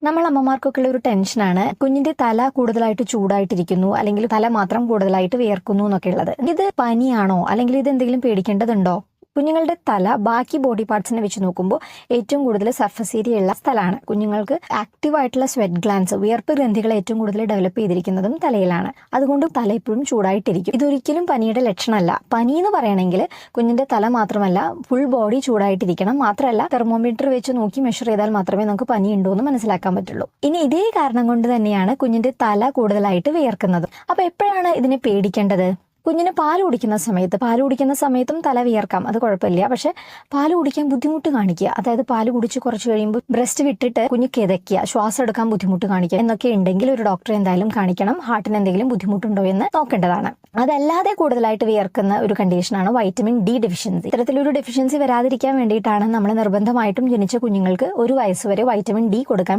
നമ്മൾ അമ്മമാർക്കൊക്കെ ഉള്ള ഒരു ടെൻഷനാണ് കുഞ്ഞിന്റെ തല കൂടുതലായിട്ട് ചൂടായിട്ടിരിക്കുന്നു അല്ലെങ്കിൽ തല മാത്രം കൂടുതലായിട്ട് വിയർക്കുന്നു എന്നൊക്കെ ഉള്ളത്. ഇത് പനിയാണോ അല്ലെങ്കിൽ ഇത് എന്തെങ്കിലും പേടിക്കേണ്ടതുണ്ടോ? കുഞ്ഞുങ്ങളുടെ തല ബാക്കി ബോഡി പാർട്സിനെ വെച്ച് നോക്കുമ്പോൾ ഏറ്റവും കൂടുതൽ സർഫസ് ഏരിയ ഉള്ള സ്ഥലമാണ്. കുഞ്ഞുങ്ങൾക്ക് ആക്റ്റീവായിട്ടുള്ള സ്വെറ്റ് ഗ്ലാൻസ്, വിയർപ്പ് ഗ്രന്ഥികൾ ഏറ്റവും കൂടുതൽ ഡെവലപ്പ് ചെയ്തിരിക്കുന്നതും തലയിലാണ്. അതുകൊണ്ട് തല എപ്പോഴും ചൂടായിട്ടിരിക്കും. ഇതൊരിക്കലും പനിയുടെ ലക്ഷണമല്ല. പനി എന്ന് പറയണമെങ്കിൽ കുഞ്ഞിന്റെ തല മാത്രമല്ല, ഫുൾ ബോഡി ചൂടായിട്ടിരിക്കണം. മാത്രമല്ല, തെർമോമീറ്റർ വെച്ച് നോക്കി മെഷർ ചെയ്താൽ മാത്രമേ നമുക്ക് പനി ഉണ്ടോ എന്ന് മനസ്സിലാക്കാൻ പറ്റുള്ളൂ. ഇനി ഇതേ കാരണം കൊണ്ട് തന്നെയാണ് കുഞ്ഞിന്റെ തല കൂടുതലായിട്ട് വിയർക്കുന്നത്. അപ്പൊ എപ്പോഴാണ് ഇതിനെ പേടിക്കേണ്ടത്? കുഞ്ഞിന് പാല് കുടിക്കുന്ന സമയത്തും തല വിയർക്കാം, അത് കുഴപ്പമില്ല. പക്ഷെ പാല് കുടിക്കാൻ ബുദ്ധിമുട്ട് കാണിക്കുക, അതായത് പാല് കുടിച്ച് കുറച്ച് കഴിയുമ്പോൾ ബ്രസ്റ്റ് വിട്ടിട്ട് കുഞ്ഞ് കിതയ്ക്കുക, ശ്വാസം എടുക്കാൻ ബുദ്ധിമുട്ട് കാണിക്കുക എന്നൊക്കെ ഉണ്ടെങ്കിൽ ഒരു ഡോക്ടറെ എന്തായാലും കാണിക്കണം. ഹാർട്ടിന് എന്തെങ്കിലും ബുദ്ധിമുട്ടുണ്ടോ എന്ന് നോക്കേണ്ടതാണ്. അതല്ലാതെ കൂടുതലായിട്ട് വിയർക്കുന്ന ഒരു കണ്ടീഷനാണ് വൈറ്റമിൻ ഡി ഡെഫിഷ്യൻസി. ഇത്തരത്തിലൊരു ഡെഫിഷ്യൻസി വരാതിരിക്കാൻ വേണ്ടിയിട്ടാണ് നമ്മൾ നിർബന്ധമായിട്ടും ജനിച്ച കുഞ്ഞുങ്ങൾക്ക് 1 വയസ്സ് വരെ വൈറ്റമിൻ ഡി കൊടുക്കാൻ